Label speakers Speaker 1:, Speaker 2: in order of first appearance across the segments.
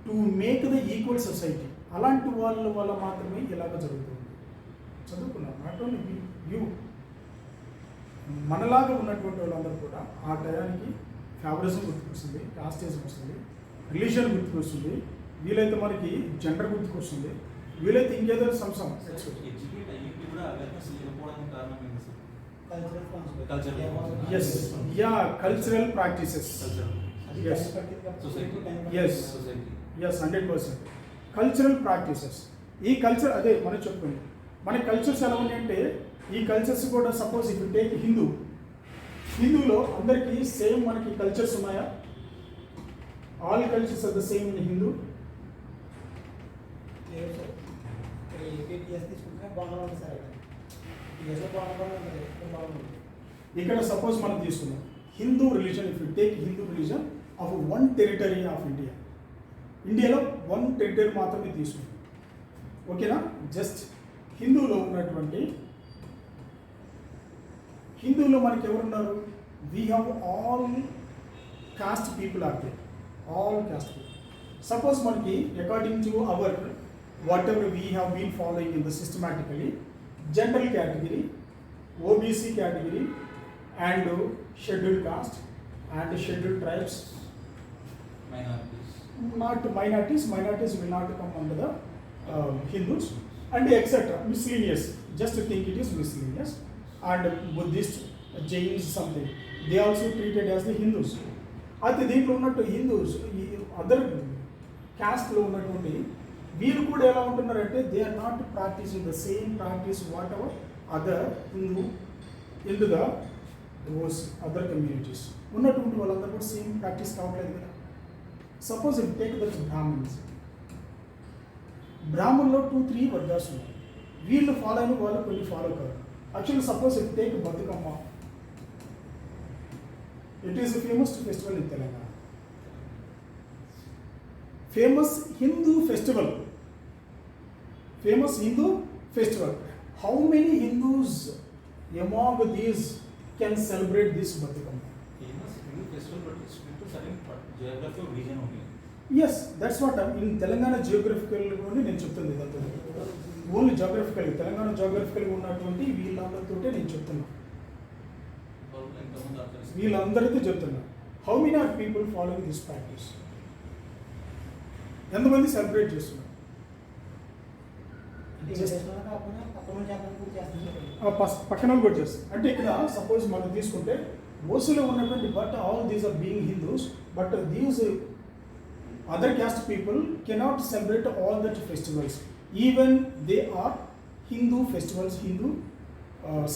Speaker 1: To make the equal society. అలాంటి వాళ్ళ వల్ల మాత్రమే ఇలాగ జరుగుతుంది. చదువుకున్నారు నాట్ ఓన్లీ యూ, మనలాగా ఉన్నటువంటి వాళ్ళందరూ కూడా ఆ టయానికి ఫేవరిజం గుర్తుకొస్తుంది, కాస్టేజం వస్తుంది, రిలీజియన్ గుర్తుకొస్తుంది, వీలైతే మనకి జెండర్ గుర్తుకొస్తుంది, వీలైతే ఇంకేదో some some cultural practices. Yes 100%. Cultural practices. ఈ కల్చర్ అదే మనం చెప్పుకుంది, మన కల్చర్స్ ఎలా ఉన్నాయంటే ఈ కల్చర్స్ కూడా సపోజ్ ఇఫ్ టేక్ హిందూలో అందరికీ సేమ్ మనకి కల్చర్స్ ఉన్నాయా? All cultures are the same in Hindu? ఇక్కడ సపోజ్ మనం తీసుకున్నాం Hindu religion. If you take Hindu religion of one territory of ఇండియాలో వన్ టెరిటరీ మాత్రమే తీసుకున్నాం, ఓకేనా? జస్ట్ హిందూలో మనకి ఎవరున్నారు? We have all caste people are they, all caste people. Suppose మనకి according to our whatever we have been following in the systematically, general category, OBC category and scheduled caste and scheduled tribes, not minorities will not come under the Hindus, and etc. Miscellaneous, just think it is miscellaneous. And Buddhist, Jains, something, they also treated as the Hindus. అయితే దీంట్లో ఉన్నట్టు Hindus other క్యాస్ట్లో ఉన్నటువంటి వీళ్ళు కూడా ఎలా ఉంటున్నారంటే they are not practising the same practice whatever other in the other communities ఉన్నటువంటి వాళ్ళందరూ కూడా సేమ్ ప్రాక్టీస్ కావట్లేదు కదా. సపోజ్ ఇఫ్ టేక్ దట్ బ్రాహ్మణులో 2-3 వర్గాస్ ఉన్నాయి, వీళ్ళు ఫాలో అయిన వాళ్ళు కొన్ని ఫాలో కాదు. Actually suppose if take Bathukamma, it is famous festival in Telangana, famous Hindu festival. How many Hindus among these can celebrate this Batikam?
Speaker 2: Famous Hindu festival, but it's to certain geographical region only.
Speaker 1: Yes, that's what in Telangana geographical only నేను చెప్తుంది. Only geographical Telangana geographical ఉన్నటువంటి వీళ్ళందరితోటే నేను చెప్తున్నా, వీళ్ళందరితో చెప్తున్నా. How many are people following this practice? ఎంతమంది celebrate చేస్తున్నారు? పక్కన కూడా చేస్తారు. అంటే ఇక్కడ సపోజ్ మనం తీసుకుంటే ఓసీలో ఉన్నటువంటి but all these are being Hindus, but these other caste people cannot celebrate all that festivals even they are Hindu festivals, Hindu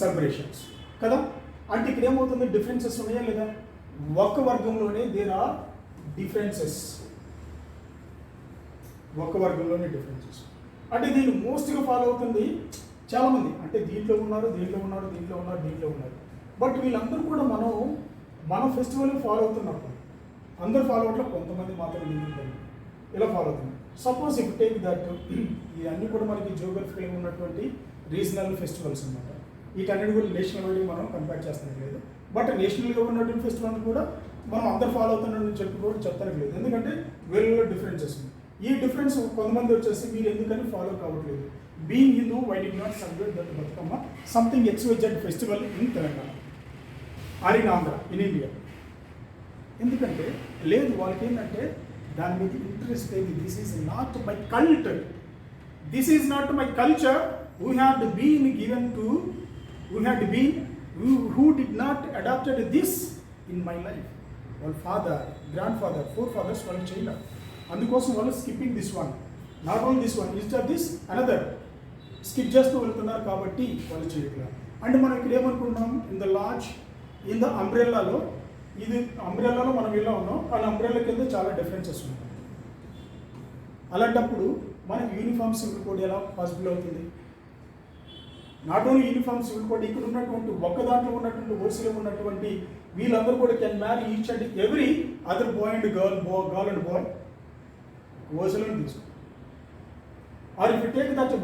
Speaker 1: celebrations కదా. అంటే ఇక్కడ ఏమవుతుంది? డిఫరెన్సెస్ ఉన్నాయా లేదా? ఒక్క వర్గంలోనే దేర్ ఆర్ డిఫరెన్సెస్, ఒక్క వర్గంలోనే డిఫరెన్సెస్. అంటే దీన్ని మోస్ట్గా ఫాలో అవుతుంది చాలామంది. అంటే దీంట్లో ఉన్నారు. బట్ వీళ్ళందరూ కూడా మన ఫెస్టివల్ ఫాలో అవుతున్నప్పుడు అందరూ ఫాలో అవట్లేదు, కొంతమంది మాత్రం ఇలా ఫాలో అవుతున్నారు. సపోజ్ ఇఫ్ టేక్ దట్, ఇవన్నీ కూడా మనకి జియోగ్రఫికల్గా ఉన్నటువంటి రీజనల్ ఫెస్టివల్స్ అన్నమాట. వీటన్నిటి కూడా నేషనల్ వైడ్గా మనం కంపేర్ చేస్తానికి లేదు. బట్ నేషనల్గా ఉన్నటువంటి ఫెస్టివల్ కూడా మనం అందరు ఫాలో అవుతున్నారని చెప్తానికి లేదు, ఎందుకంటే వీళ్ళలో డిఫరెన్సెస్ ఉన్నాయి. ఈ డిఫరెన్స్ కొంతమంది వచ్చేసి మీరు ఎందుకని ఫాలో కావట్లేదు? Being Hindu, why they not celebrate that Bathukamma something XYZ festival in Telangana or in Andhra, in India? ఎందుకంటే లేదు, వాళ్ళకి ఏంటంటే దాని మీద ఇంట్రెస్ట్ లేదు. This is not my cult, this is not my culture. We have been given to, who did not adopted this in my life. వాళ్ళ father, grandfather, forefathers వాళ్ళు చేయలేదు. అందుకోసం వాళ్ళు skipping this one, not only this one, instead this another skip చేస్తూ వెళ్తున్నారు కాబట్టి వాళ్ళు చేయట్లేదు. అంటే మనం ఇక్కడ ఏమనుకుంటున్నాం? ఇన్ ద అంబ్రెల్లాలో, ఇది అంబ్రెల్లాలో మనం ఇలా ఉన్నాం, వాళ్ళ అంబ్రెల్లా కింద చాలా డిఫరెన్సెస్ ఉన్నాయి. అలాంటప్పుడు మనకి యూనిఫామ్ సివిల్ కోడ్ ఎలా పాసిబుల్ అవుతుంది? Not only uniform civil code, ఇక్కడ ఉన్నటువంటి ఒక్క దాంట్లో ఉన్నటువంటి ఓసీలో ఉన్నటువంటి వీళ్ళందరూ కూడా can marry each and every other boy and girl and boy ఓసీలో తీసుకో. Or if you take that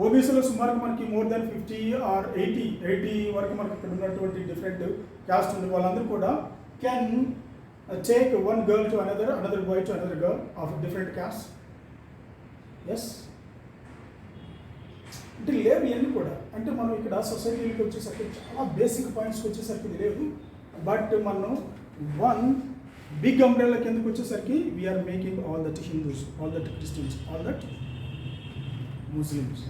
Speaker 1: ఓబీసీలో సుమారుగా మనకి మోర్ దాన్ 50 or 80 వరకు మనకి ఇక్కడ ఉన్నటువంటి డిఫరెంట్ క్యాస్ట్ ఉంది. వాళ్ళందరూ కూడా can take one girl to another, another boy to another girl of different caste? Yes. అంటే లేవు ఇవన్నీ కూడా. అంటే మనం ఇక్కడ సొసైటీకి వచ్చేసరికి చాలా బేసిక్ పాయింట్స్కి వచ్చేసరికి ఇది లేదు. బట్ మనం వన్ బిగ్ అంబ్రెల్లా కిందకి వచ్చేసరికి we are making all that Hindus, all that Christians, all that Muslims.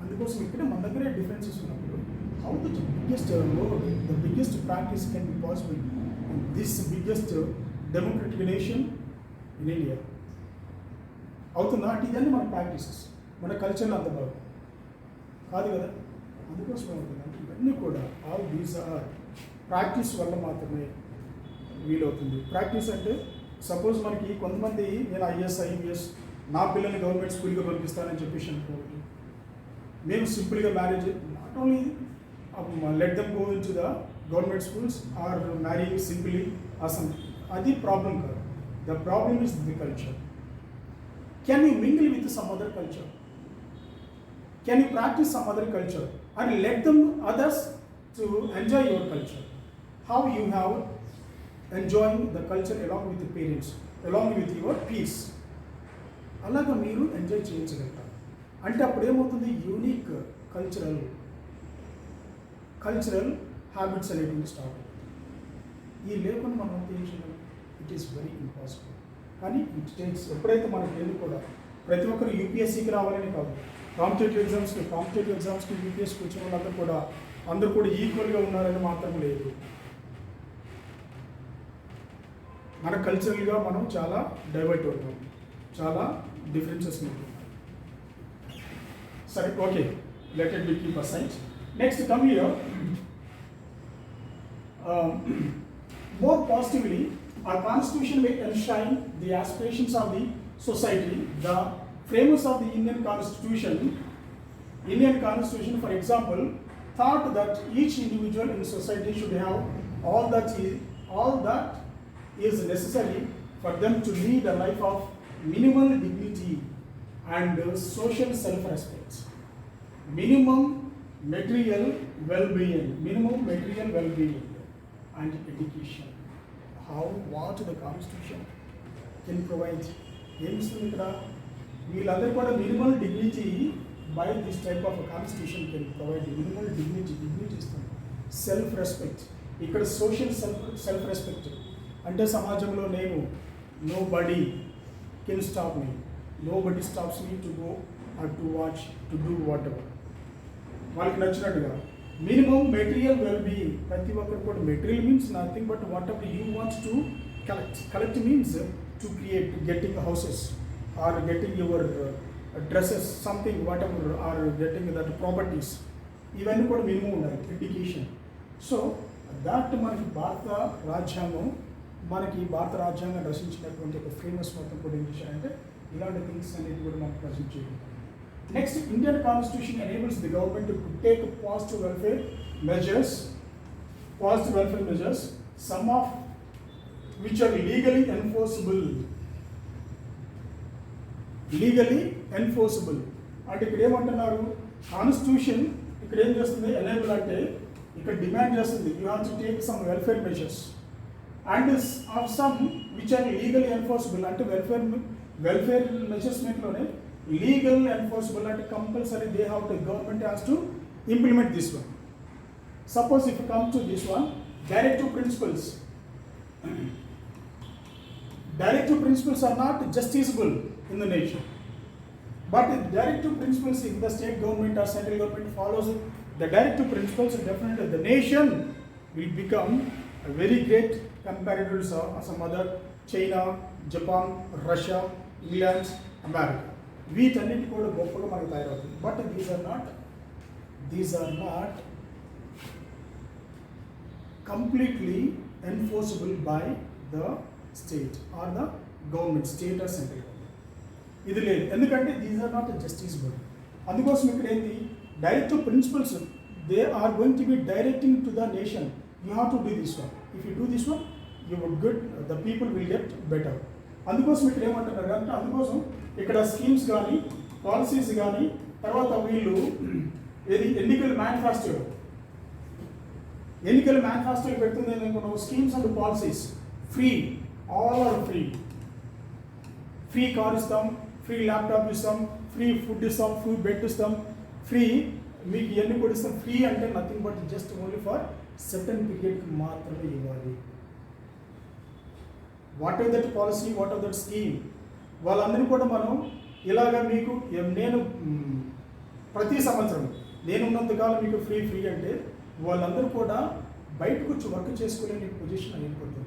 Speaker 1: అందుకోసం ఇక్కడ మన దగ్గర డిఫరెన్సెస్ ఉన్నప్పుడు how the biggest practice can be possible this biggest democratic nation in India అవుతుందా అంటే ఇదన్నీ మన ప్రాక్టీసెస్, మన కల్చర్లో అంత బాగు కాదు కదా. అందుకోసం ఏమవుతుందంటే ఇవన్నీ కూడా ఆల్ దీస్ ఆర్ ప్రాక్టీస్ వల్ల మాత్రమే వీలవుతుంది. ప్రాక్టీస్ అంటే సపోజ్ మనకి కొంతమంది నేను IAS నా పిల్లల్ని గవర్నమెంట్ స్కూల్గా పంపిస్తానని చెప్పేసి అనుకోవాలి. మేము సింపుల్గా marriage not only let them go into the government schools or marrying simply awesome, అది ప్రాబ్లం కాదు. The problem is the culture. Can you mingle with some other culture? Can you practice some other culture and let them others to enjoy your culture? How you have enjoying the culture along with the parents, along with your peers. అలాగా మీరు enjoy చేయించగలుగుతారు. అంటే అప్పుడు ఏమవుతుంది, unique cultural habits అనేటువంటి start అవుతుంది. ఈ లేకుండా మనం ఏం చేయగలం? It is very impossible. కానీ ఇట్ టేక్స్ ఎప్పుడైతే మనకి వెళ్ళి కూడా ప్రతి ఒక్కరు UPSCకి రావాలని కాదు, కాంపిటేటివ్ ఎగ్జామ్స్కి UPSCకి వచ్చిన వాళ్ళందరూ అందరూ కూడా ఈక్వల్గా ఉన్నారని మాత్రం లేదు. మన కల్చరల్గా మనం చాలా డైవర్ట్ అవుతాం, చాలా డిఫరెన్సెస్ ఉంటాయి. సరే, okay, let it be keep aside. Next come here. More positively, our constitution may enshrine the aspirations of the society. The framers of the Indian Constitution, for example, thought that each individual in society should have all that is necessary for them to lead a life of minimal dignity and social self-respect. Minimum material well-being and education. What the Constitution can provide? వీళ్ళందరూ కూడా minimal dignity by this type of constitution can provide. Minimal dignity ఇస్తుంది. Self respect, ఇక్కడ social self respect అంటే సమాజంలో నేను nobody can stop me, nobody stops me to go or to watch to do whatever వాళ్ళకి నచ్చినట్టుగా. Minimum material well-being, ప్రతి ఒక్కరు కూడా material means nothing but whatever you want to collect means to create, getting houses or getting your dresses, something whatever, or getting that properties, ఇవన్నీ కూడా minimum ఉండాలి. Education. So that మనకి భారత రాజ్యాంగం రచించినటువంటి ఒక ఫేమస్ మొత్తం కూడా ఏం చేశారంటే ఇలాంటి థింగ్స్ అనేది కూడా మనకు ప్రజెంట్ చేయడం. Next, Indian constitution enables the government to take positive welfare measures, some of which are legally enforceable. అంటే ఇక్కడ ఏమంటున్నారు, కాన్స్టిట్యూషన్ ఇక్కడ ఏం చేస్తుంది, ఎనేబుల్ అంటే ఇక్కడ డిమాండ్ చేస్తుంది you have to take some welfare measures and of some which are legally enforceable. అంటే వెల్ఫేర్ మెజర్స్మెంట్లోనే లీగల్ ఎన్ఫోర్సబుల్ అంటే compulsory they have to, government has to implement this one. Suppose if come to this one, directive principles are not justiciable in the nation. But the directive principles, if the state government or central government follows the directive principles, definitely the nation will become a very great compared to some other China, Japan, Russia, England, America. వీటన్నిటి కూడా గొప్పగా మనకు తయారవుతుంది. But these are not completely enforceable by the state or the government, state or central government. ఇది లేదు, ఎందుకంటే these are not justiciable. అందుకోసం ఇక్కడ ఏంటి, directive principles they are going to be directing to the nation, you have to do this one. If you do this one you would good, the people will get better. అందుకోసం ఇక్కడ ఏమంటున్నారు అంటే, అందుకోసం ఇక్కడ schemes కానీ policies కానీ, తర్వాత వీళ్ళు ఏది ఎన్నికల మేనిఫెస్టో పెడుతుంది అనుకున్నావు, schemes and policies free, all are free. Free car ఇస్తాం, ఫ్రీ ల్యాప్టాప్ ఇస్తాం, ఫ్రీ ఫుడ్ ఇస్తాం, ఫ్రీ బెడ్ ఇస్తాం, ఫ్రీ మీకు ఇవన్నీ కూడా ఇస్తాం. ఫ్రీ అంటే nothing but just only for certain పీరియడ్కి మాత్రమే ఇవ్వాలి. What are that policy, what are that scheme, వాళ్ళందరినీ కూడా మనం ఇలాగా మీకు నేను ప్రతి సంవత్సరం నేనున్నంతకాలం మీకు ఫ్రీ ఫ్రీ అంటే వాళ్ళందరూ కూడా బయటకు వచ్చి వర్క్ చేసుకోలేని పొజిషన్ అయిపోతుంది.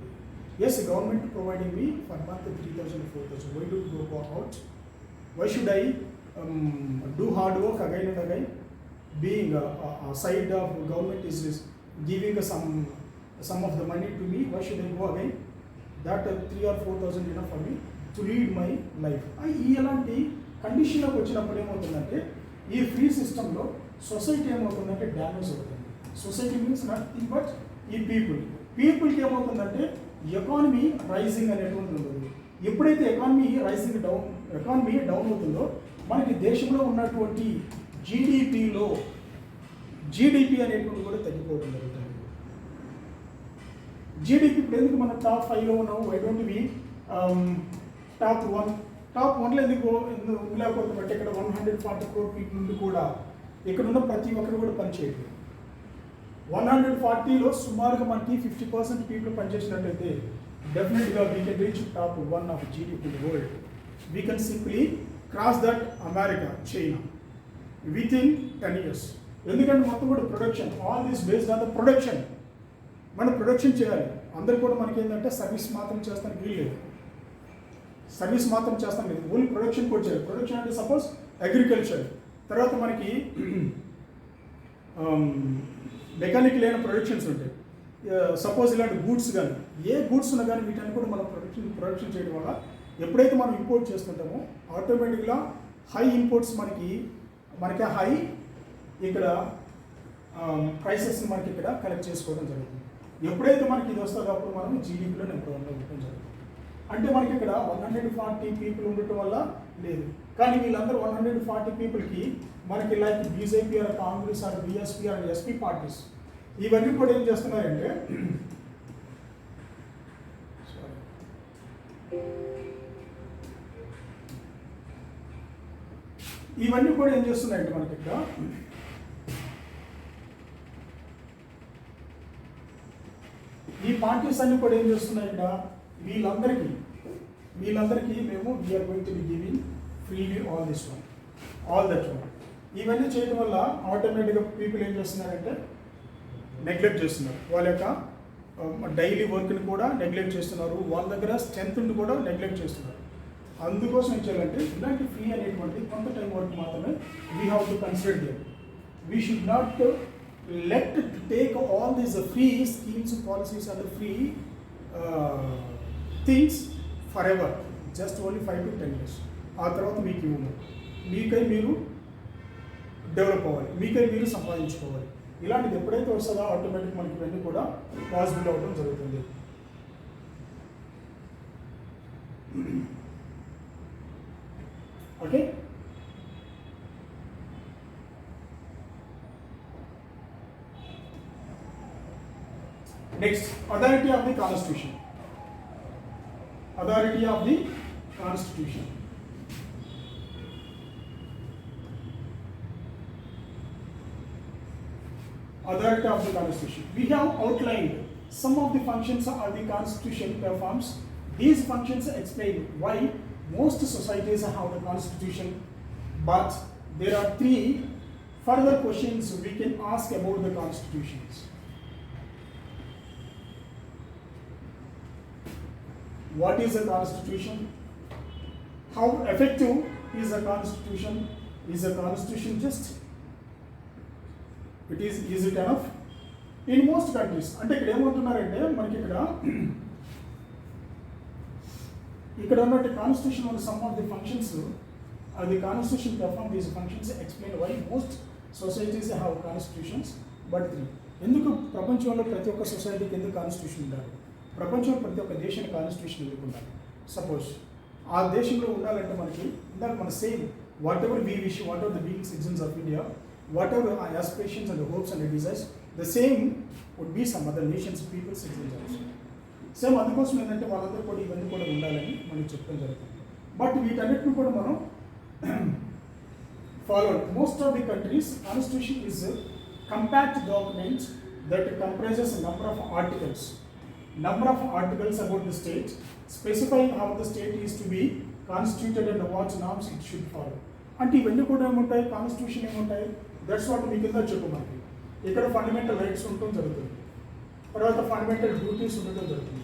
Speaker 1: Yes, government providing me for month 3,000 4,000. Why do go out? Why should I do hard work again and again? Being side of government is giving some of the money to me. Why should I go again? That 3,000 or 4,000 enough for me to lead my life. ఇలాంటి కండిషన్లోకి వచ్చినప్పుడు ఏమవుతుందంటే ఈ free సిస్టంలో society ఏమవుతుందంటే damage అవుతుంది. Society means nothing but ఈ పీపుల్కి ఏమవుతుందంటే ఎకానమీ రైజింగ్ అనేటువంటి ఉంటుంది. ఎప్పుడైతే ఎకానమీ డౌన్ అవుతుందో మనకి దేశంలో ఉన్నటువంటి జీడిపి అనేటువంటి కూడా తగ్గిపోవడం జరుగుతుంది. జీడిపి ఇప్పుడు ఎందుకు మనం టాప్ 5లో ఉన్నాము? వై డోంట్ వి టాప్ 1లో ఎందుకు లేకపోతే ఇక్కడ 140 crore పీపుల్ నుండి కూడా ఇక్కడ ఉన్న ప్రతి ఒక్కరు కూడా పనిచేయట్లేదు. 140లో సుమారుగా మనకి 50% పీపుల్ పనిచేసినట్లయితే డెఫినెట్గా we can reach top 1 of GDP in the world. We can simply cross that America, China with in 10 years. ఎందుకంటే మొత్తం కూడా production, all this based on the production. మనం ప్రొడక్షన్ చేయాలి. అందరు కూడా మనకి ఏంటంటే సర్వీస్ మాత్రం చేస్తానికి వీల్లేదు. ఓన్లీ ప్రొడక్షన్ కూడా చేయాలి. ప్రొడక్షన్ అంటే సపోజ్ అగ్రికల్చర్, తర్వాత మనకి మెకానికల్ అయిన ప్రొడక్షన్స్ ఉంటాయి. సపోజ్ ఇలాంటి గూడ్స్ కానీ ఏ గూడ్స్ ఉన్నా కానీ వీటన్ని కూడా మనం ప్రొడక్షన్ చేయడం వల్ల ఎప్పుడైతే మనం ఇంపోర్ట్ చేస్తుంటామో ఆటోమేటిక్గా హై ఇంపోర్ట్స్ మనకి హై ఇక్కడ ప్రైసెస్ మనకి ఇక్కడ కలెక్ట్ చేసుకోవడం జరుగుతుంది. ఎప్పుడైతే మనకి ఇది వస్తుందో అప్పుడు మనం జీడిపిలో నెంబర్ 1లో ఉండటం జరుగుతుంది. అంటే మనకి ఇక్కడ 140 పీపుల్ ఉండటం వల్ల లేదు. కానీ వీళ్ళందరూ 140 పీపుల్కి మనకి like BJP or Congress or BSP or SP parties ఇవన్నీ కూడా ఏం చేస్తున్నాయంటే మనకి ఇక్కడ ఈ పార్టీస్ అన్ని కూడా ఏం చేస్తున్నాయి ఇక్కడ వీళ్ళందరికీ మేము we are going to be giving freely all that one. ఇవన్నీ చేయడం వల్ల ఆటోమేటిక్గా పీపుల్ ఏం చేస్తున్నారంటే నెగ్లెక్ట్ చేస్తున్నారు. వాళ్ళ యొక్క డైలీ వర్క్ని కూడా నెగ్లెక్ట్ చేస్తున్నారు. వాళ్ళ దగ్గర స్ట్రెంత్ని కూడా నెగ్లెక్ట్ చేస్తున్నారు. అందుకోసం ఏం చేయాలంటే ఇలాంటి ఫ్రీ అనేటువంటి కొంత టైం వరకు మాత్రమే we have to consider there. We should not let take all these free schemes, policies and free things forever, just only 5 to 10 years. ఆ తర్వాత మీకు ఇవ్వము. మీకై మీరు డెవలప్ అవ్వాలి, మీకై మీరు సంపాదించుకోవాలి. ఇలాంటిది ఎప్పుడైతే వస్తుందో ఆటోమేటిక్ మనకి ఇవన్నీ కూడా పాసిబుల్ అవ్వడం జరుగుతుంది. Okay, next authority of the constitution. Authority of the Constitution. Authority of the Constitution. We have outlined some of the functions of the Constitution performs. These functions explain why most societies have the Constitution, but there are 3 further questions we can ask about the constitutions. What is a constitution? How effective is a constitution? Is a constitution just? Is it enough? In most countries, అంటే ఇక్కడ ఏమవుతున్నారంటే మనకి ఇక్కడ ఉన్నట్టు constitution ఉన్న some of the functions, the constitution perform these functions, explain why most societies have constitutions but 3. ఎందుకు ప్రపంచంలో ప్రతి ఒక్క సొసైటీకి ఎందుకు కాన్స్టిట్యూషన్ ఉండాలి? ప్రపంచంలో ప్రతి ఒక్క దేశానికి కాన్స్టిట్యూషన్ ఎందుకు ఉండాలి? సపోజ్ ఆ దేశంలో ఉండాలంటే మనకి ఇందాక మన same what ever we wish, what ever the being citizens of India, what ever our aspirations and the hopes and the desires, the same would be some other nations, people, citizens also. Same అందుకోసం ఏంటంటే వాళ్ళందరూ కూడా ఇవన్నీ కూడా ఉండాలని మనం చెప్పడం జరుగుతుంది. బట్ వీటన్నిటిని కూడా మనం follow. Most of the countries constitution is compact document that comprises number of articles about the state, specifying how the state is to be constituted and what norms it should follow. అంటే ఇవన్నీ కూడా ఏముంటాయి, constitution ఏముంటాయి, that's what మీ కింద చెప్పు. మనకి ఇక్కడ fundamental rights ఉండటం జరుగుతుంది, తర్వాత ఫండమెంటల్ డ్యూటీస్ ఉండటం జరుగుతుంది,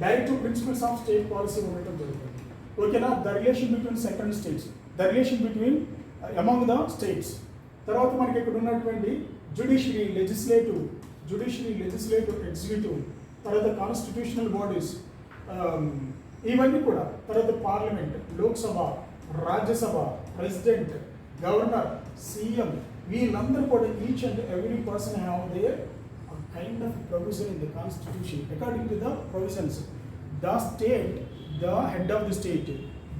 Speaker 1: directive principles of state policy ఉండటం జరుగుతుంది. ఓకేనా, the relation between second states, the relation between among the states. తర్వాత మనకి ఇక్కడ ఉన్నటువంటి జ్యుడిషియరీ, లెజిస్లేటివ్, ఎగ్జిక్యూటివ్, తర్వాత కాన్స్టిట్యూషనల్ బాడీస్, ఇవన్నీ కూడా, తర్వాత parliament, Lok Sabha, Rajya Sabha, president, governor, CM, వీళ్ళందరూ కూడా each and every person have their kind of provision in the constitution. According to the provisions, the state, the head of the state,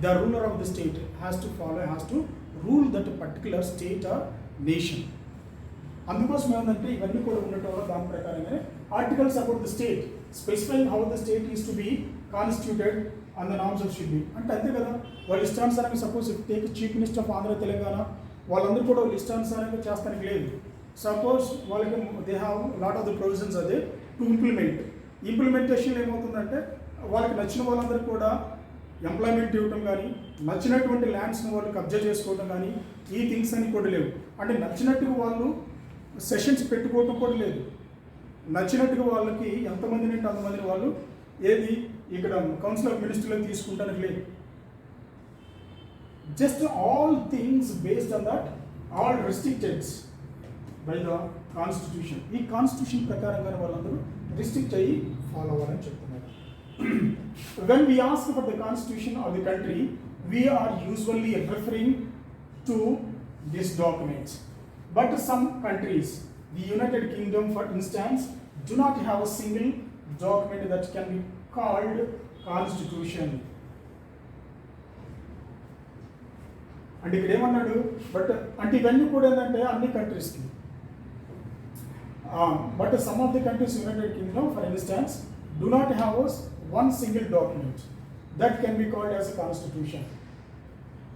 Speaker 1: the ruler of the state has to rule that particular state or nation. అందుకోసం ఏంటంటే ఇవన్నీ కూడా ఉండటం వల్ల దాని ప్రకారంగానే articles about the state, specifying how the state is to be constituted and the norms of should be. అంటే అంతే కదా, వాళ్ళు ఇష్టానుసారంగా suppose take chief minister of Andhra Telangana, వాళ్ళందరూ కూడా వాళ్ళు ఇష్టానుసారంగా చేస్తానికి లేదు. సపోజ్ వాళ్ళకి they have lot of the provisions అదే టు ఇంప్లిమెంటేషన్ ఏమవుతుందంటే వాళ్ళకి నచ్చిన వాళ్ళందరూ కూడా ఎంప్లాయ్మెంట్ ఇవ్వటం కానీ, నచ్చినటువంటి ల్యాండ్స్ని వాళ్ళు కబ్జా చేసుకోవడం కానీ, ఈ థింగ్స్ అని కూడా లేవు. అంటే నచ్చినట్టుగా వాళ్ళు సెషన్స్ పెట్టుకోవటం కూడా లేదు, నచ్చినట్టుగా వాళ్ళకి ఎంతమందిని అంటే అంతమందిని వాళ్ళు ఏది ఇక్కడ కౌన్సిల్ ఆఫ్ మినిస్టర్లకు తీసుకుంటానికి లేదు. Just all things based on that, all restricteds by the constitution. ఈ కాన్స్టిట్యూషన్ ప్రకారంగా వాళ్ళందరూ రిస్ట్రిక్ట్ అయ్యి ఫాలో అవ్వాలని చెప్తున్నారు. When we ask for the constitution of the country, we are usually referring to these documents. But some countries, the United Kingdom for instance, do not have a single document that can be called constitution. అంటే ఇక్కడ ఏమన్నాడు, but అంటే ఇవన్నీ కూడా ఏంటంటే అన్ని కంట్రీస్కి. But some of the countries, United Kingdom for instance, do not have one single document that can be called as a constitution.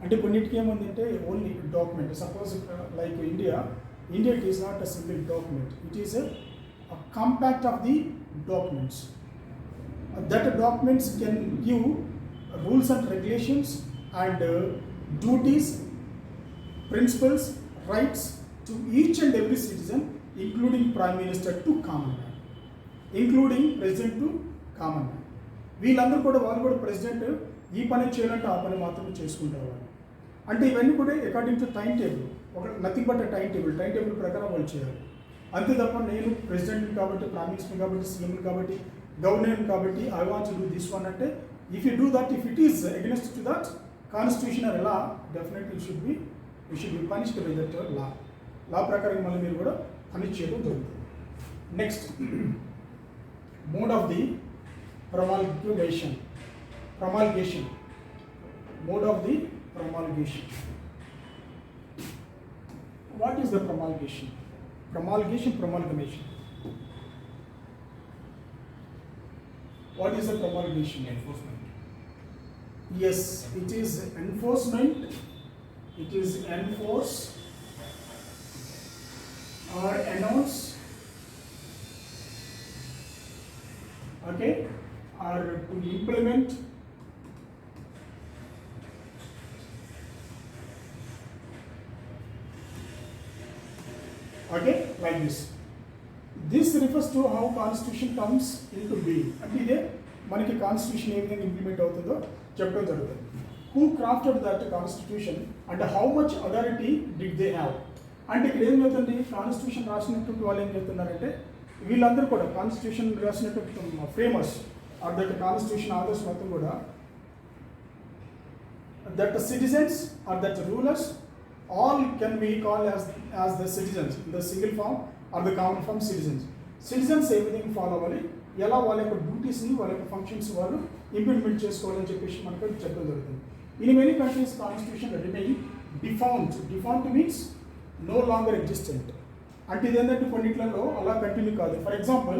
Speaker 1: అంటే కొన్నిటికి ఏముందంటే only document. Suppose like India it is not a single document, it is a compact of the documents. That documents can give rules and regulations and duties, principles, rights to each and every citizen, including Prime Minister to common man, including President to common man. వీళ్ళందరూ కూడా వాళ్ళు కూడా president ఈ పని చేయాలంటే ఆ పని మాత్రమే చేసుకుంటారు వాళ్ళు. అంటే ఇవన్నీ కూడా అకార్డింగ్ టు టైం టేబుల్, ఒక నథింగ్ బట్ టైం టేబుల్ ప్రకారం వాళ్ళు చేయాలి. అంతే తప్ప నేను ప్రెసిడెంట్ కాబట్టి, ప్రైమ్ మినిస్టర్ కాబట్టి, సీఎం కాబట్టి, గవర్నర్ కాబట్టి I want to do this one అంటే, if you do that, if it is against to that constitution or law, definitely you should be punished by that law ప్రకారం మళ్ళీ మీరు కూడా punish చేయడం జరుగుతుంది. Next, mode of the promulgation. Mode of the promulgation. What is the promulgation? Promulgation. What is the promulgation?
Speaker 2: Enforcement.
Speaker 1: Yes, it is enforcement. It is enforce or announce, okay, or to implement, okay, like this. This refers to how constitution comes into being. అంటే ఇదే మనకి constitution ఏ విధంగా implement అవుతుందో చెప్పడం జరుగుతుంది. Who crafted that constitution and how much authority did they have? అంటే ఇక్కడ ఏం చెప్తుంది, కాన్స్టిట్యూషన్ రాసినటువంటి వాళ్ళు ఏం చెప్తున్నారంటే, వీళ్ళందరూ కూడా కాన్స్టిట్యూషన్ రాసినటువంటి framers or that constitution authors మొత్తం కూడా that citizens or that rulers all can be called as the citizens in the single form or the common form citizens. Citizens ఏ విధంగా ఫాలో అవ్వాలి, ఎలా వాళ్ళ యొక్క డ్యూటీస్ని, వాళ్ళ యొక్క ఫంక్షన్స్ వాళ్ళు ఇంప్లిమెంట్ చేసుకోవాలని చెప్పేసి మనకు చెప్పడం జరుగుతుంది. In many countries, constitution remain defunct. Defunct means no longer existent. అంటే ఇదేంటంటే కొన్నిట్లలో అలా కంటిన్యూ కాదు. For example,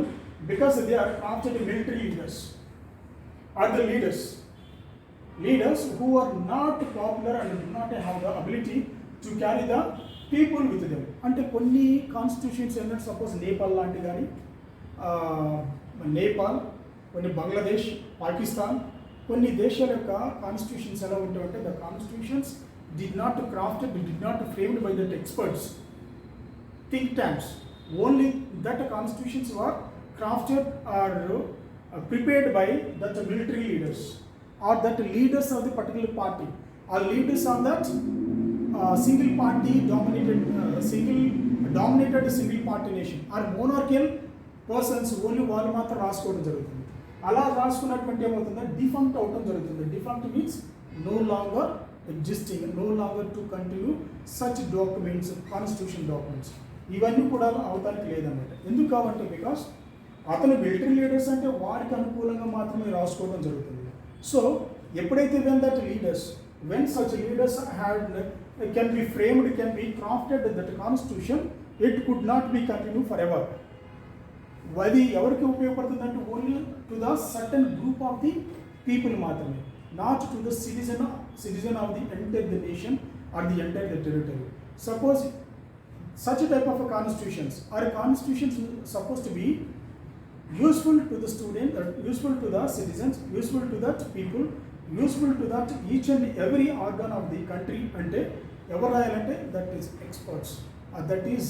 Speaker 1: because they are crafted military leaders, are the leaders who are not popular and do not have the ability to carry the people with them. అంటే కొన్ని constitutions ఏంటంటే suppose Nepal లాంటి కానీ నేపాల్, కొన్ని బంగ్లాదేశ్, పాకిస్తాన్, కొన్ని దేశాల యొక్క కాన్స్టిట్యూషన్స్ ఎలా ఉంటాయంటే the constitutions did not crafted, did not framed by the experts, think tanks. Only that constitutions were crafted or prepared by that military leaders or that leaders of the particular party or leaders of that single party dominated single party nation or monarchical persons only వాళ్ళు మాత్రం రాసుకోవడం జరుగుతుంది. అలా రాసుకున్నటువంటి ఏమవుతుందో defunct అవడం జరుగుతుంది. Defunct means no longer existing, no longer to continue such documents, constitution documents. ఇవన్నీ కూడా అవతానికి లేదన్నమాట. ఎందుకు కావాలంటే బికాస్ అతను మిలిటరీ లీడర్స్ అంటే వారికి అనుకూలంగా మాత్రమే రాసుకోవడం జరుగుతుంది. సో ఎప్పుడైతే when such leaders can be framed, can be crafted that constitution, it could not be continued forever. అది ఎవరికి ఉపయోగపడుతుందంటే only to the certain group of the people మాత్రమే, not to the citizen of the entire the nation or the entire the territory. Suppose such a type of a constitutions supposed to be useful to the student, useful to the citizens, useful to that people, useful to that each and every organ of the country. అంటే ఎవరు రాయాలంటే that is experts, that is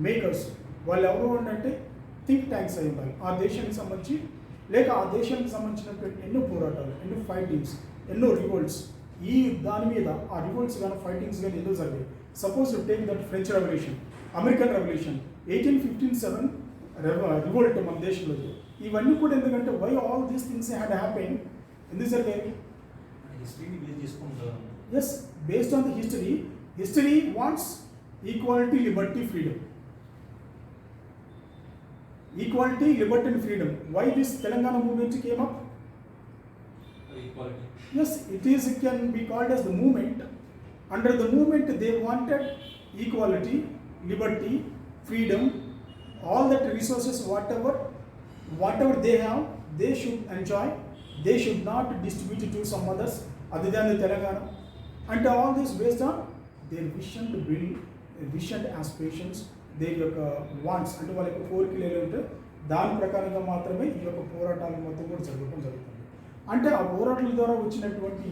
Speaker 1: makers. వాళ్ళు ఎవరు అంటే think tanks అయి ఉండాలి. ఆ దేశానికి సంబంధించి లేక ఆ దేశానికి సంబంధించినటువంటి ఎన్నో పోరాటాలు, ఎన్నో ఫైటింగ్స్, ఎన్నో రివోల్ట్స్, ఈ దాని మీద ఆ రివోల్ట్స్ కానీ ఫైటింగ్స్ కానీ ఎన్నో జరిగాయి. Suppose to take that French revolution, American revolution, 1857 revolt మన దేశంలో. ఇవన్నీ కూడా ఎందుకంటే why all these things had happen, ఎందుకు జరిగాయి? Yes, based on the history wants equality, liberty, freedom. Equality, liberty and freedom. Why this Telangana movement came up?
Speaker 2: Equality.
Speaker 1: Yes, it can be called as the movement. Under the movement they wanted equality, liberty, freedom, all that resources, whatever they have, they should enjoy. They should not distribute it to some others other than the Telangana. And all this based on their vision to build, vision, aspirations, దేని యొక్క wants అంటే వాళ్ళ యొక్క కోరికలు ఏమంటే దాని ప్రకారంగా మాత్రమే ఈ యొక్క పోరాటాలు మొత్తం కూడా జరుగుతుంది. అంటే ఆ పోరాటాల ద్వారా వచ్చినటువంటి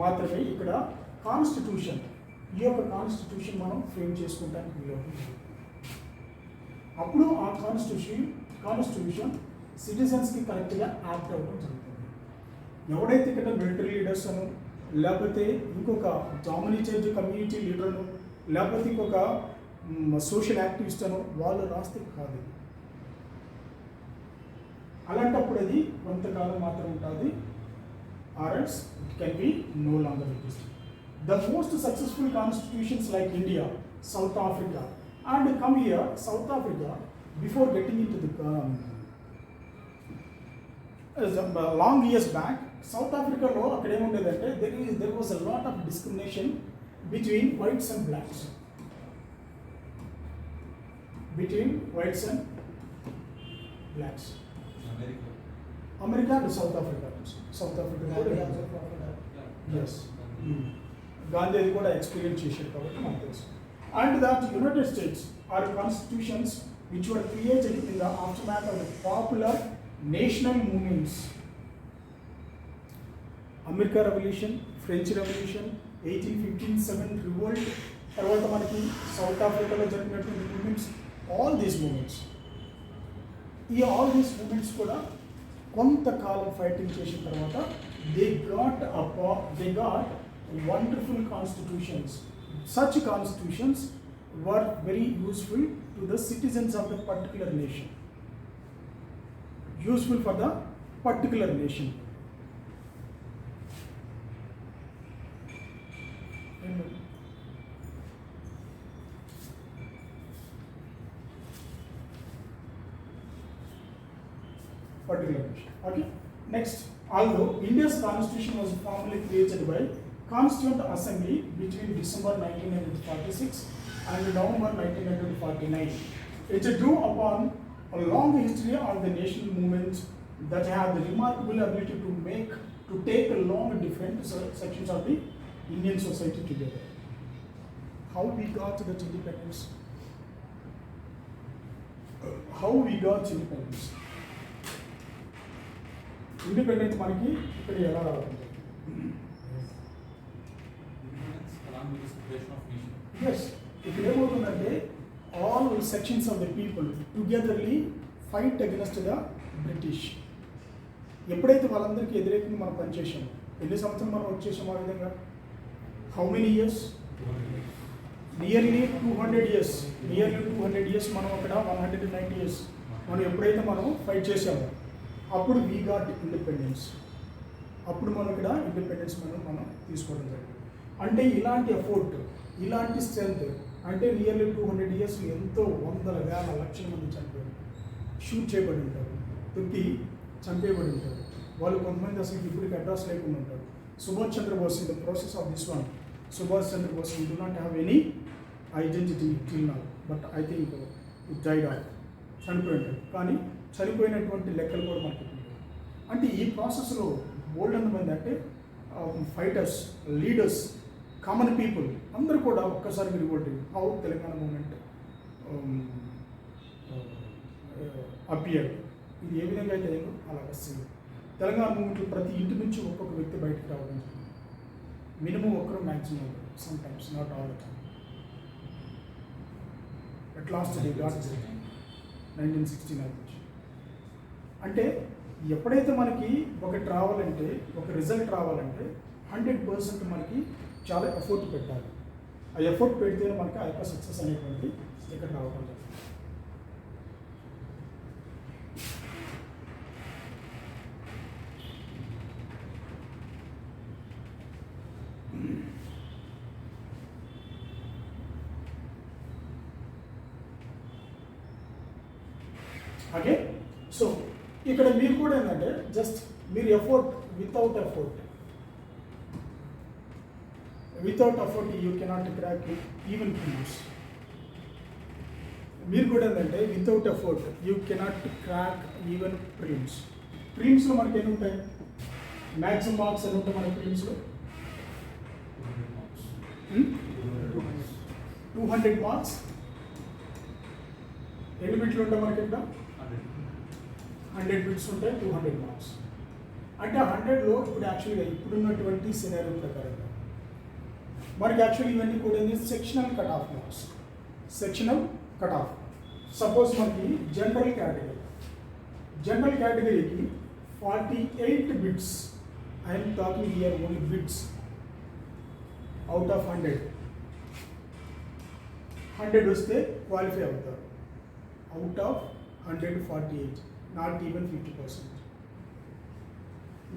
Speaker 1: మాత్రమే ఇక్కడ కాన్స్టిట్యూషన్, ఈ యొక్క కాన్స్టిట్యూషన్ మనం ఫ్రేమ్ చేసుకుంటానికి వీలవుతుంది. అప్పుడు ఆ కాన్స్టిట్యూషన్ సిటిజన్స్కి కరెక్ట్గా యాక్ట్ అవ్వడం జరుగుతుంది. ఎవడైతే ఇక్కడ మిలిటరీ లీడర్స్ అను, లేకపోతే ఇంకొక డామినేటెడ్ కమ్యూనిటీ లీడర్ను, లేకపోతే ఇంకొక సోషల్ యాక్టివిస్ట్ అను వాళ్ళు రాస్తే కాదు. అలాంటప్పుడు అది కొంతకాలం మాత్రం ఉంటుంది, or else it can be no longer exist. The most successful constitutions like India, South Africa and come here, South Africa before getting in to the long years back South ఆఫ్రికాలో అక్కడ ఏముండేదంటే there was a lot of discrimination between whites and blacks. Between whites and blacks. America and South Africa. Yes. Gandhi అది కూడా experience చేశారు కాబట్టి మనకు తెలుసు. And that United States are constitutions which were created in the aftermath of the popular national movements. America revolution, French revolution, 1857 revolt, తర్వాత మనకి south ఆఫ్రికాలో జరిగినటువంటి మూమెంట్స్, all these movements కూడా కొంతకాలం ఫైటింగ్ చేసిన తర్వాత they got wonderful constitutions. Such constitutions were very useful to the citizens of the particular nation, useful for the particular nation. Particular nation. Okay. Next, although India's constitution was formally created by Constituent Assembly between December 1946 and November 1949, it drew upon a long history of the national movements that have the remarkable ability to take along different sections of the Indian society together. How we got that independence? How we got independence? Independence మనకి ఇక్కడ ఎలా రావాలి?
Speaker 2: Independence along with the separation of nation.
Speaker 1: Yes, ఇక్కడ ఏమవుతుందంటే all sections of the people togetherly fight against the British. ఎప్పుడైతే వాళ్ళందరికీ వ్యతిరేకంగా మనం పనిచేసాము, ఎన్ని సంవత్సరం మనం వచ్చేసాము ఆ విధంగా? How many years? Nearly 200 years. Nearly 200 years మనం అక్కడ 190 years మనం ఎప్పుడైతే మనం ఫైట్ చేసామో అప్పుడు వీ గాట్ ఇండిపెండెన్స్. అప్పుడు మనం ఇక్కడ ఇండిపెండెన్స్ మనం తీసుకోవడం జరిగింది. అంటే ఇలాంటి ఎఫోర్ట్, ఇలాంటి స్ట్రెంత్, అంటే నియర్లీ 200 years ఎంతో వందల వేల లక్షల మంది చనిపోయారు, షూట్ చేయబడి ఉంటారు, తొక్కి చంపేయబడి ఉంటారు. వాళ్ళు కొంతమంది అసలు ఇప్పటికి అడ్రస్ లేకుండా ఉంటారు. Subhash Chandra Bose in the process of this one, Subhash Chandra Bose we do not have any identity till now, but I think it died off, చనిపోయి ఉంటారు. కానీ చనిపోయినటువంటి లెక్కలు కూడా మనకి తెలియదు. అంటే ఈ ప్రాసెస్లో బోల్డ్ మంది అంటే ఫైటర్స్, లీడర్స్, కామన్ పీపుల్ అందరూ కూడా ఒక్కసారి రివోల్ట్ అయ్యారు. హౌ తెలంగాణ మూమెంట్ అపియర్, ఇది ఏ విధంగా అయితే అయిందో అలాగే సేమ్ తెలంగాణ మూమెంట్లో ప్రతి ఇంటి నుంచి ఒక్కొక్క వ్యక్తి బయటకు రావడం జరిగింది. మినిమం ఒకరు, maximum some times, not all the time. At last day got 1969 నుంచి. అంటే ఎప్పుడైతే మనకి ఒకటి రావాలంటే, ఒక రిజల్ట్ రావాలంటే 100% మనకి చాలా ఎఫర్ట్ పెట్టాలి. ఆ ఎఫర్ట్ పెడితేనే మనకి ఆ యొక్క సక్సెస్ అనేటువంటి ఇక్కడ రావడం జరుగుతుంది. ఓకే, సో ఇక్కడ మీరు కూడా ఏంటంటే జస్ట్ మీరు effort, without effort you cannot crack even prelims. మీరు కూడా ఏంటంటే without effort you cannot crack even prelims. ప్రిలిమ్స్లో మనకి ఎన్ని ఉంటాయి? మ్యాక్సిమం మార్క్స్ ఎన్ని ఉంటాయి మన ప్రిలిమ్స్లో? 200 మార్క్స్. ఎన్ని బిట్లు ఉంటాయి మనకి ఇక్కడ? 100 బిట్స్ ఉంటాయి, 200 మార్క్స్. అంటే 100లో ఇప్పుడు యాక్చువల్గా ఇప్పుడున్నటువంటి సినారియో ప్రకారంగా మనకి యాక్చువల్లీ ఇవన్నీ కూడా sectional cut off marks. Sectional cut off. Suppose మనకి జనరల్ కేటగిరీకి 48 bits. I'm talking here only bits out of 100 వస్తే క్వాలిఫై అవుతారు. Out of 148, not even 50%.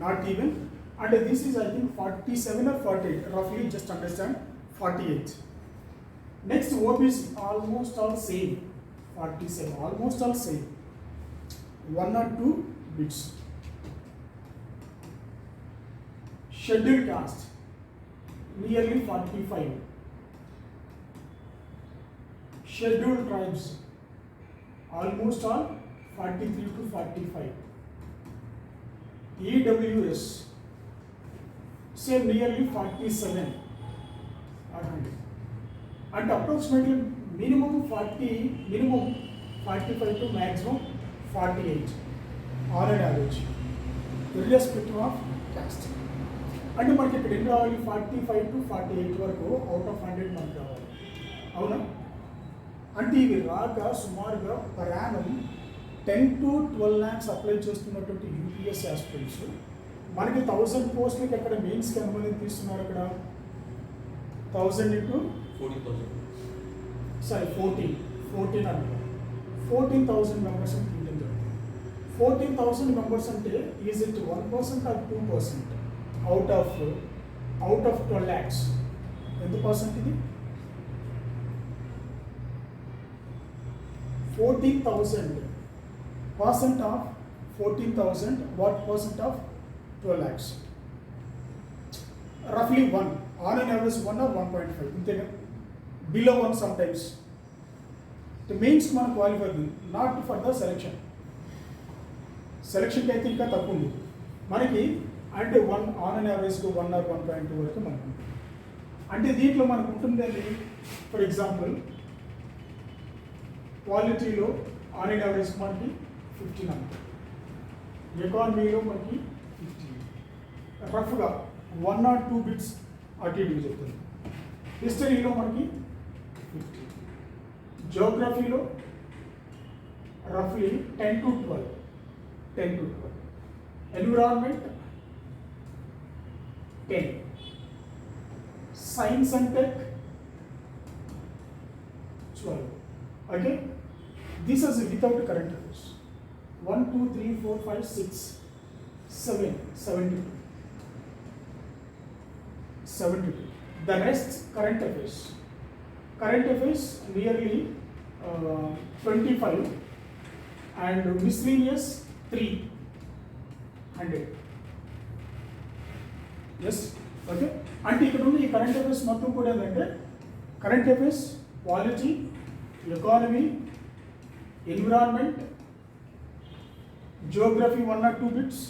Speaker 1: Not even, and this is I think 47 or 48, roughly just understand 48. Next OBC almost all same, 47, almost all same, 1 or 2 bits. Scheduled caste nearly 45. Scheduled tribes almost all 43 to 45. EWS same nearly 47 or 100. And approximately minimum 45 to maximum 48 on an average, irrespective of caste. అంటే మనకి ఇక్కడ ఎన్ని రావాలి? 45 to 48 వరకు out of 100 మనకి రావాలి. అవునా? అంటే ఇవి రాక సుమారుగా per annum 10 to 12 lakhs apply చేస్తున్నటువంటి యూపీఎస్సీ ఆస్పిరెంట్స్ మనకి 1000 పోస్టులకి అక్కడ మెయిన్స్కి ఎంతమంది తీస్తున్నారు? అక్కడ 1000 into
Speaker 2: 40,000.
Speaker 1: సారీ 14 అనుకో, 14,000 మెంబర్స్ అని తీయడం జరుగుతుంది. 14,000 మెంబర్స్ అంటే is it 1% or 2% out of 12 lakhs? ఎంత పర్సెంట్ ఇది? 14,000 percent of 14,000, what percent of 12 lakhs? Roughly 1, on an average 1 or 1.5, below 1 sometimes. The mains man qualified, not for the selection. సెలక్షన్కి అయితే ఇంకా తక్కువ ఉంది మనకి, అంటే ఆన్ అండ్ యావరేజ్గా 1 or 1.2 వరకు మనకు ఉంటుంది. అంటే దీంట్లో మనకు ఉంటుందండి, ఫర్ ఎగ్జాంపుల్ క్వాలిటీలో ఆన్ అండ్ యావరేజ్ మనకి 15, ఎకానమీలో మనకి 50, రఫ్గా 1 or 2 బిట్స్ అటు ఇటుగా చెప్తుంది. హిస్టరీలో మనకి 50, జియోగ్రఫీలో రఫ్లీ 10 to 12, environment 10, science and tech 12. Okay, this is without current affairs. 1, 2, 3, 4, 5, 6, 7, 72. The rest current affairs. Current affairs nearly 25, and miscellaneous 300. Yes, okay. అంటే ఇక్కడ ఉన్న ఈ కరెంట్ అఫైర్స్ మొత్తం కూడా ఏంటంటే current affairs, polity, economy, environment, Geography 1 or 2 bits,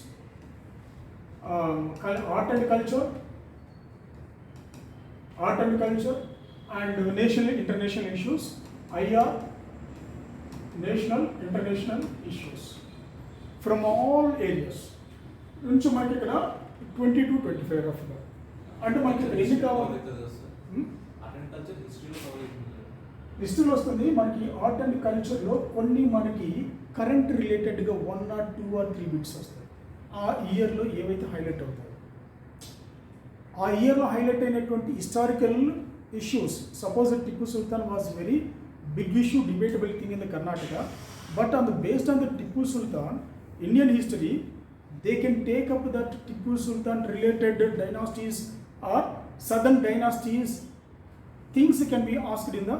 Speaker 1: art and culture, and national international issues, IR, national international issues from all areas నుంచి మనకి ఇక్కడ 20 to 25 రఫ్గా. అంటే మనకి ఎన్ని కావాలి? హిస్టరీలో వస్తుంది మనకి. ఆర్ట్ అండ్ కల్చర్లో కొన్ని మనకి కరెంట్ రిలేటెడ్గా 1 or 2 or 3 బిట్స్ వస్తాయి. ఆ ఇయర్లో ఏవైతే హైలైట్ అవుతాయో, ఆ ఇయర్లో హైలైట్ అయినటువంటి historical issues. Suppose Tipu Sultan was very big issue, debatable thing in the Karnataka, but based on the Tipu Sultan, Indian history, they can take up that Tipu Sultan related dynasties or southern dynasties, things can be asked in the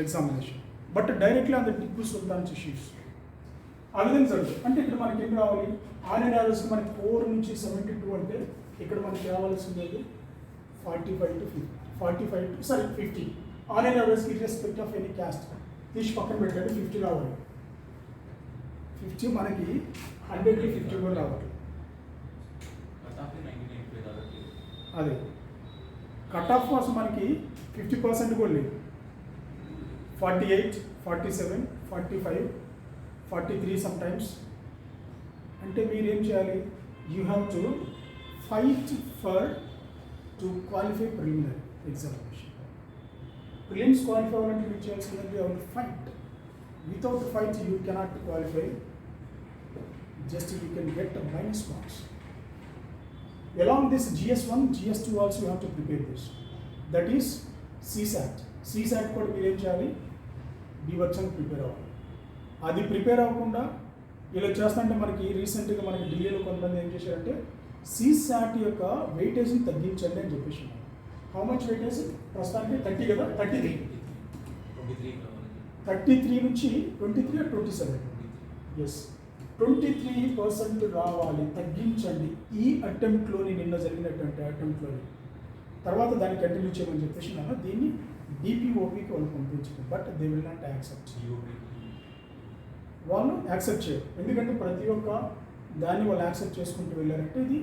Speaker 1: examination, but directly on the Tipu Sultan's issues. ఆ విధంగా జరుగుతుంది. అంటే ఇక్కడ మనకి ఏం రావాలి? On and average మనకి 4 నుంచి 72, అంటే ఇక్కడ మనకి రావాల్సింది 45 to 50. On and average irrespective of any caste తీసి పక్కన పెట్టండి, 50 రావాలి. 50 మనకి 100కి 50 కూడా రావాలి. అదే కట్ ఆఫ్ కోసం మనకి 50% కూడా లేదు. 48, 47, 45, 43 sometimes. అంటే మీరు ఏం చేయాలి? You have to fight for to qualify preliminary examination. Prelims qualify అవ్వాలంటే మీరు చేయాల్సిందంటే you have to fight. Without fight you cannot qualify. Just you can get minus marks. Along this GS1, GS2 also you have to prepare this. That is CSAT. CSAT కూడా మీరు ఏం చేయాలి? బీభత్సంగా prepare అవ్వాలి. అది ప్రిపేర్ అవ్వకుండా ఇలా చేస్తుంటే మనకి రీసెంట్గా మనకి ఢిల్లీలో కొంతమంది ఏం చేశారంటే CSAT యొక్క వెయిటేజ్ని తగ్గించండి అని చెప్పేసి. How much weightage? ప్రస్తుతానికి 30 కదా, 33 నుంచి 23 or 27. ఎస్, 23% రావాలి, తగ్గించండి ఈ అటెంప్ట్లోని, నిన్న జరిగినటువంటి అటెంప్ట్లోని. తర్వాత దాన్ని కంటిన్యూ చేయమని చెప్పేసి నన్ను దీన్ని DPOPకి వాళ్ళు పంపించింది. But they will not accept. వాళ్ళు యాక్సెప్ట్ చేయరు. ఎందుకంటే ప్రతి ఒక్క దాన్ని వాళ్ళు యాక్సెప్ట్ చేసుకుంటూ వెళ్ళారంటే ఇది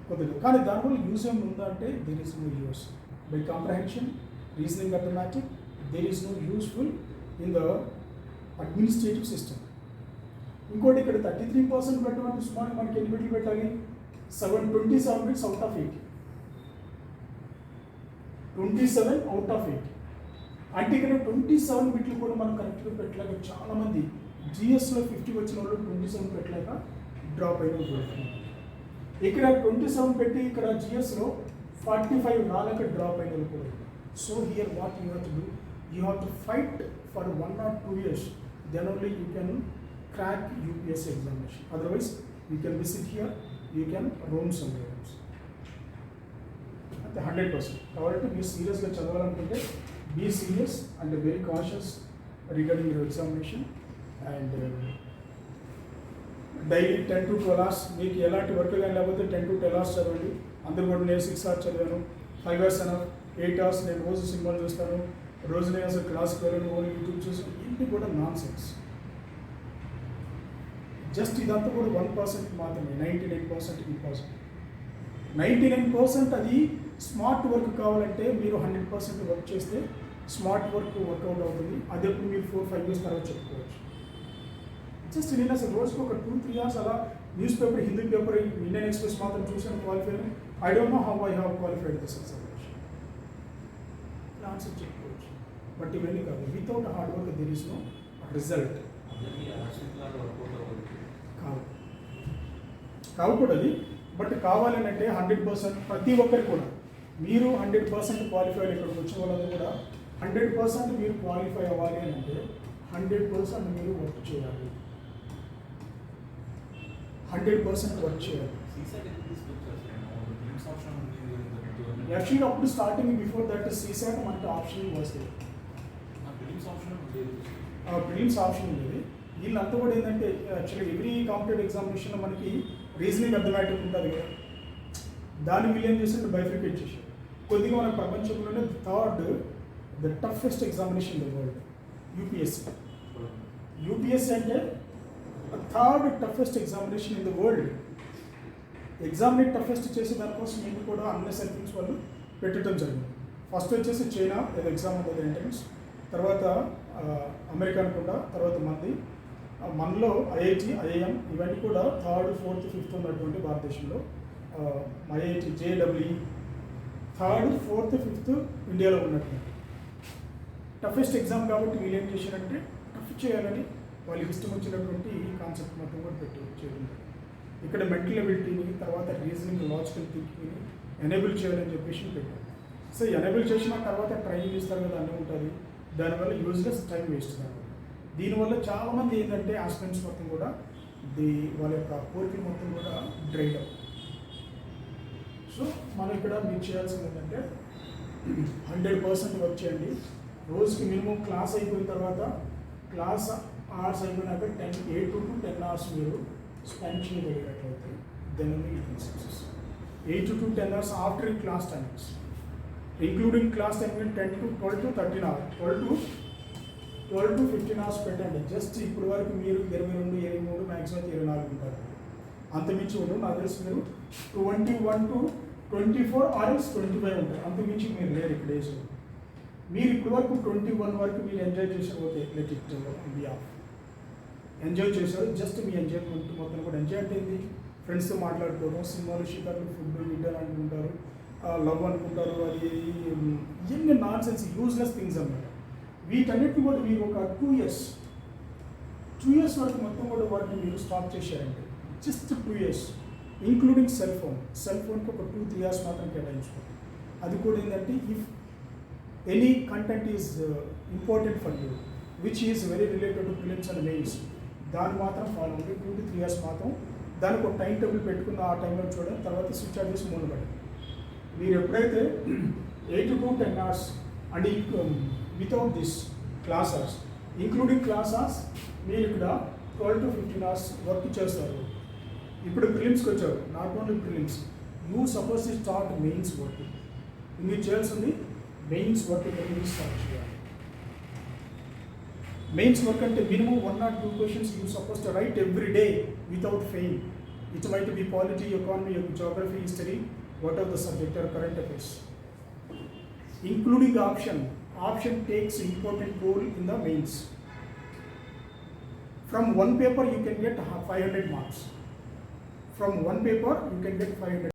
Speaker 1: కుదరదు. కానీ దానివల్ల యూజ్ ఏమి ఉందా అంటే there is no use. By comprehension, reasoning, arithmetic, there is no useful in the administrative system. ఇంకోటి ఇక్కడ 33% పెట్టమంటే సుమారు మనకి ఎన్ని బిట్లు పెట్టాలి? 27 bits out of 80. 27 out of 80. అంటే ఇక్కడ 27 బిట్లు కూడా మనం కరెక్ట్గా పెట్టలేక చాలామంది GSలో 50 వచ్చిన వాళ్ళు 27 పెట్టలేక డ్రాప్ అయిన వాళ్ళు. ఇక్కడ 27 పెట్టి ఇక్కడ GSలో 45 రాలేక డ్రాప్ అయిన వాళ్ళు కూడా. So here what you have to do? You have to fight for 1 or 2 years. Then only you can crack UPSC examination. Otherwise, you can visit here, you can roam somewhere else. At 100%. కాబట్టి మీరు సీరియస్గా చదవాలనుకుంటే be serious and very cautious regarding your examination, and daily 10 to 12 hours. మీకు ఎలాంటి work కానీ లేకపోతే 10 to 12 hours చదవండి. అందరూ కూడా నేను 6 hours చదివాను, 5 hours అన్న 8 hours నేను రోజు సినిమాలు చూస్తాను, రోజు నేను అసలు క్లాస్కి వెళ్ళను, ఓన్లీ యూట్యూబ్ చూస్తాను. ఇంటి కూడా నాన్ సెన్స్. జస్ట్ ఇదంతా కూడా 1% మాత్రమే, 99% ఇంపాసిబుల్. 99% అది స్మార్ట్ వర్క్ కావాలంటే మీరు 100% వర్క్ చేస్తే స్మార్ట్ వర్క్ వర్కౌట్ అవుతుంది. అది ఎప్పుడు మీరు 4-5 years తర్వాత చెప్పుకోవచ్చు. జస్ట్ నేను అసలు రోజుకి ఒక 2-3 hours అలా news paper, Hindi paper, Indian Express మాత్రం చూసాను qualify. I don't know how I have qualified this examination. Answer చెప్పుకోవచ్చు. బట్ ఇవన్నీ కాదు, without hard work there is no result. కావకూడదు. బట్ కావాలని అంటే 100% ప్రతి ఒక్కరికి కూడా మీరు 100% క్వాలిఫైడ్ ఇక్కడికి వచ్చిన వాళ్ళని కూడా 100% మీరు క్వాలిఫై అవ్వాలి అని అంటే 100% మీరు వర్క్ చేయాలి. 100% వర్క్ చేయాలి. యాక్చువల్గా అప్పుడు స్టార్టింగ్ బిఫోర్ దట్ సీసాట్ మనకి ఆప్షన్ వస్తుంది, ప్రిలిమ్స్ ఆప్షన్ ఉండేది. వీళ్ళంతా కూడా ఏంటంటే యాక్చువల్లీ ఎవ్రీ కాంపిటేటివ్ ఎగ్జామినేషన్లో మనకి రీజనింగ్ అర్థమయ్యేటట్టు ఉంటుంది కదా, దాన్ని వీళ్ళు ఏం చేశారు, బైఫికేట్ చేశారు. కొద్దిగా మన ప్రపంచంలోనే the toughest examination in the world UPSC. UPSC అంటే third toughest examination in the world. ఎగ్జామ్ని టఫెస్ట్ చేసే దానికోసం మేము కూడా అన్నెసరీ థింగ్స్ వాళ్ళు పెట్టడం జరిగింది. ఫస్ట్ వచ్చేసి చైనా ఏదో ఎగ్జామ్ ఉంటుంది ఎంట్రన్స్, తర్వాత అమెరికా అనుకుంటా, తర్వాత మనలో ఐఐటి, ఐఐఎం ఇవన్నీ కూడా 3rd, 4th, 5th ఉన్నటువంటి భారతదేశంలో. ఐఐటి, 𝐮ె, 3rd, 4th, 5th ఇండియాలో ఉన్నటువంటి టఫెస్ట్ ఎగ్జామ్ కాబట్టి వీళ్ళు ఏం చేశారంటే టఫ్ చేయాలని వాళ్ళకి ఇష్టం వచ్చినటువంటి కాన్సెప్ట్ మొత్తం కూడా పెట్టి చేయడం. ఇక్కడ మెంటల్ ఎబిలిటీని, తర్వాత రీజనింగ్, లాజికల్ థింకింగ్ని ఎనేబుల్ చేయాలని చెప్పేసి పెట్టారు. సో ఎనేబుల్ చేసిన తర్వాత ట్రైనింగ్ ఇస్తారు కదా, అన్నీ ఉంటుంది. దానివల్ల యూజ్లెస్ టైం వేస్ట్ కాదు. దీనివల్ల చాలామంది ఏంటంటే ఆస్పిరెంట్స్ మొత్తం కూడా వాళ్ళ యొక్క కోరికలు మొత్తం కూడా డ్రైడ్ అప్. సో మనం ఇక్కడ మీరు చేయాల్సింది ఏంటంటే 100% వర్క్ చేయండి. రోజుకి మినిమం క్లాస్ అయిపోయిన తర్వాత, క్లాస్ అవర్స్ అయిపోయినాక 8 to 10 hours మీరు స్పెండ్ చేయగలిగినట్లయితే then only you can success. 8 to 10 hours after class timings, including class timing 10 to 12 to 13 hours, 12 to 15 hours పెట్టండి. జస్ట్ ఇప్పుడు వరకు మీరు 22, 23, మ్యాక్సిమం 24 ఉంటారు. అంతమించి ఉండవు. నాకు తెలిసి మీరు 21 to 24 or 25 ఉంటారు. అంతమించి మీరు లేరు ఇక్కడ డేస్లో. మీరు ఇప్పుడు వరకు 21 వరకు మీరు ఎంజాయ్ చేసారు, okay, let it be of. Enjoy చేశారు, జస్ట్ మీ ఎంజాయ్మెంట్ మొత్తం కూడా. ఎంజాయ్ అంటే ఏంటి, ఫ్రెండ్స్తో మాట్లాడుకోవడం, సినిమాలు, షికార్లు, ఫుడ్, విడ్డలు అనుకుంటారు, లవ్ అనుకుంటారు, అది ఇవన్నీ నాన్ సెన్స్ యూజ్లెస్ థింగ్స్ అన్నమాట. వీటన్నిటిని కూడా మీరు ఒక 2 years వరకు మొత్తం కూడా వాటిని మీరు స్టాప్ చేశారంటే, జస్ట్ 2 years, ఇంక్లూడింగ్ సెల్ ఫోన్కి ఒక 2-3 hours మాత్రం కేటాయించుకోండి. అది కూడా ఏంటంటే if any content is important for you which is very related to prelims and mains, దాన్ని మాత్రం ఫాలో అవ్వండి. 2 to 3 years మాత్రం దానికి ఒక టైం టేబుల్ పెట్టుకున్న ఆ టైంలో చూడండి, తర్వాత స్విచ్ ఆఫ్ చేసి మూల పడండి. మీరు ఎప్పుడైతే 8 to 10 hours and without this class hours, including class hours, మీరు ఇక్కడ 12 to 15 hours వర్క్ చేస్తారు. ఇప్పుడు ప్రిలిమ్స్కి వచ్చారు, not only prelims, you suppose to start mains work. మీరు చేయాల్సింది మెయిన్స్ వర్క్ మీరు స్టార్ట్ చేయాలి. మెయిన్స్ వర్క్ అంటే minimum 1 or 2 questions you suppose to right every day without fail. It might be polity, economy, geography, history, whatever the subject or current affairs, including option. Option takes important role in the mains. From one paper you can get 500 marks. From one paper you can get 500